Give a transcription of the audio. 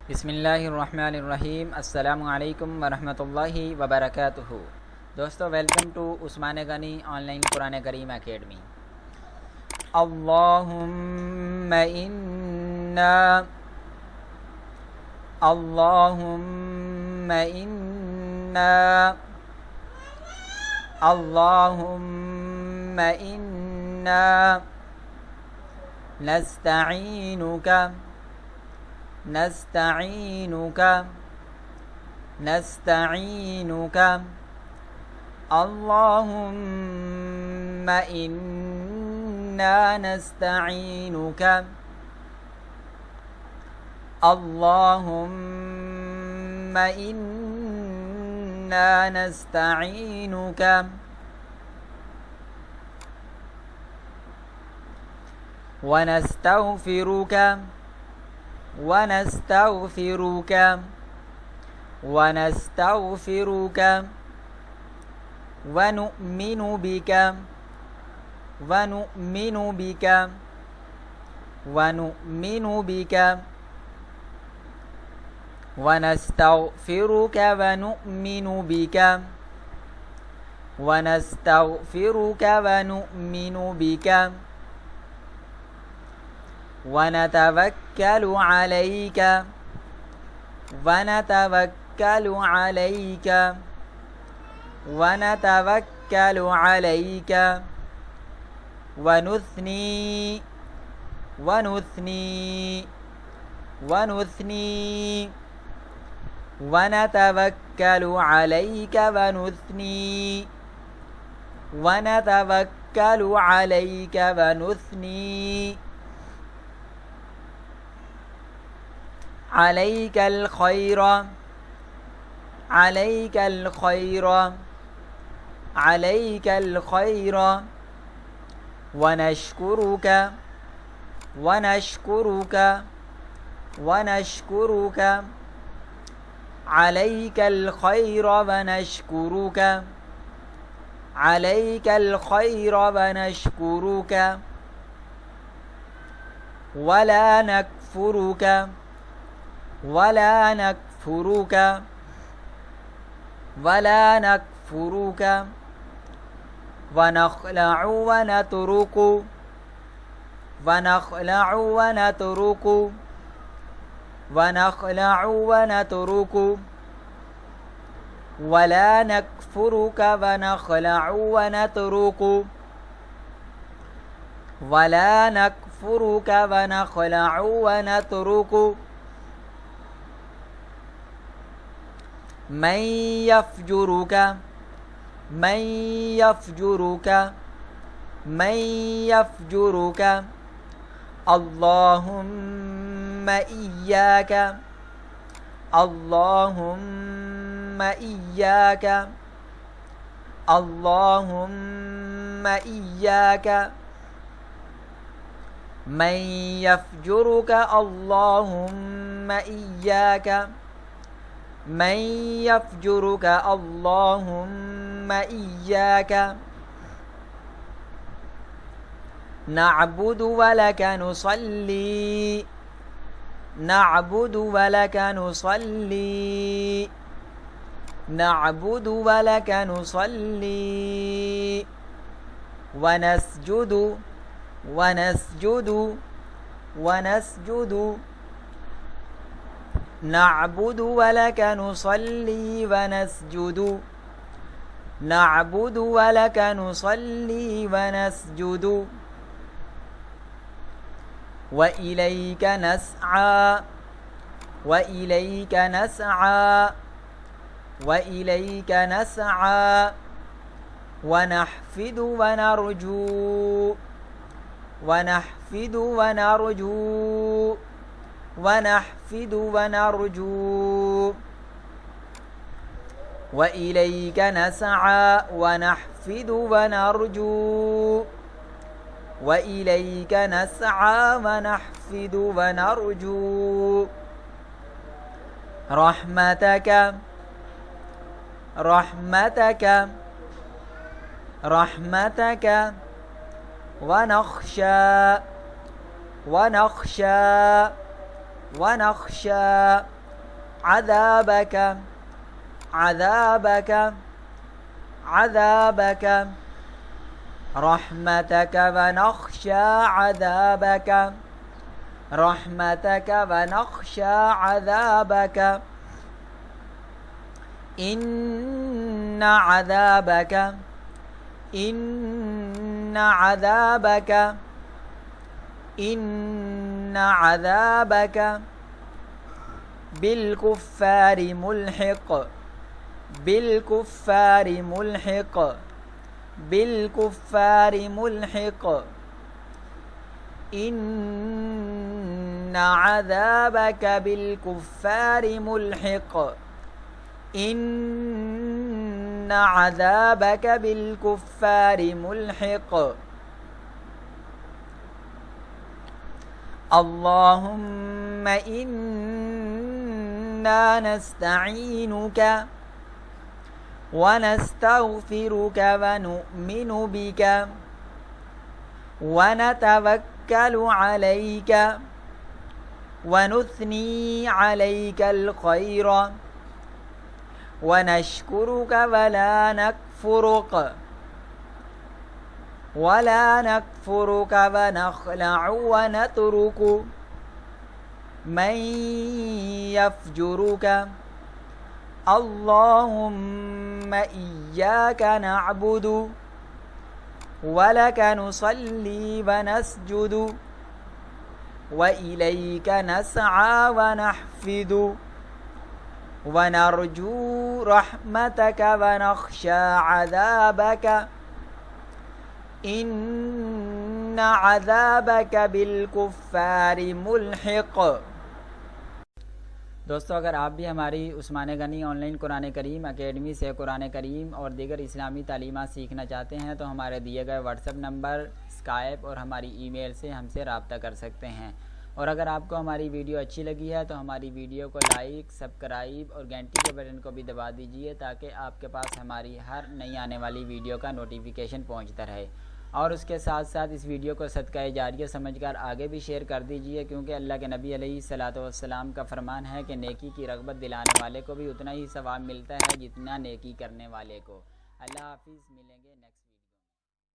बिस्मिल्लाहिर्रहमानिर्रहीम अस्सलामुअलैकुम वरहमतुल्लाहि वबरकातुहू। दोस्तों, वेलकम टू उस्मान गनी ऑनलाइन कुरान करीम एकेडमी। अल्लाहुम्मा इन्ना अल्लाहुम्मा इन्ना अल्लाहुम्मा इन्ना नस्तईनुका नस्तईनुका नस्तईनुका अल्लाहुम्मा इन्ना नस्तईनुका अल्लाहुम्मा इन्ना नस्तईनुका वनस्तगफिरुका ونستغفرك ونستغفرك ونؤمن بك ونؤمن بك ونؤمن بك ونستغفرك ونؤمن بك ونستغفرك ونؤمن بك ونتوكل عليك ونتوكل عليك ونتوكل عليك ونثني ونثني ونثني ونتوكل عليك ونثني ونتوكل عليك ونثني عليك الخير عليك الخير عليك الخير ونشكرك ونشكرك ونشكرك عليك الخير ونشكرك عليك الخير ونشكرك ولا نكفرك ولا نكفرك ولا نكفرك ونخلع ونترك ونخلع ونترك ونخلع ونترك ولا نكفرك ونخلع ونترك ولا نكفرك ونخلع ونترك من يفجرك من يفجرك من يفجرك اللهم إياك اللهم إياك اللهم إياك من يفجرك اللهم إياك من يفجرك اللهم إياك نعبد ولك نصلي نعبد ولك نصلي نعبد ولك نصلي ونسجد ونسجد ونسجد نعبد ولك نصلي ونسجد نعبد ولك نصلي ونسجد وإليك نسعى وإليك نسعى وإليك نسعى ونحفد ونرجو ونحفد ونرجو ونحفد ونرجو وإليك نسعى ونحفد ونرجو وإليك نسعى ونحفد ونرجو رحمتك رحمتك رحمتك ونخشى ونخشى ونخشى عذابك عذابك عذابك رحمتك ونخشى عذابك رحمتك ونخشى عذابك إن عذابك إن عذابك إن عذابك بالكفار ملحق بالكفار ملحق بالكفار ملحق إن عذابك بالكفار ملحق إن عذابك بالكفار ملحق اللهم إنا نستعينك ونستغفرك ونؤمن بك ونتوكل عليك ونثني عليك الخير ونشكرك ولا نكفرك ونخلع ونترك من يفجرك اللهم إياك نعبد ولك نصلي ونسجد وإليك نسعى ونحفد ونرجو رحمتك ونخشى عذابك إن عذابك بالكفار मुल्हिक़। दोस्तों, अगर आप भी हमारी उस्मान गनी ऑनलाइन कुरान करीम अकेडमी से कुरान करीम और दीगर इस्लामी तालीमात सीखना चाहते हैं तो हमारे दिए गए व्हाट्सएप नंबर, स्काइप और हमारी ईमेल से हमसे रब्ता कर सकते हैं। और अगर आपको हमारी वीडियो अच्छी लगी है तो हमारी वीडियो को लाइक, सब्सक्राइब और घंटी के बटन को भी दबा दीजिए ताकि आपके पास हमारी हर नई आने वाली वीडियो का नोटिफिकेशन पहुंचता रहे। और उसके साथ साथ इस वीडियो को सदका जारिया समझकर आगे भी शेयर कर दीजिए, क्योंकि अल्लाह के नबी अलैहिस्सलातु वस्सलाम का फरमान है कि नेकी की रग़बत दिलाने वाले को भी उतना ही सवाब मिलता है जितना नेकी करने वाले को। अल्लाह हाफ़िज़। मिलेंगे।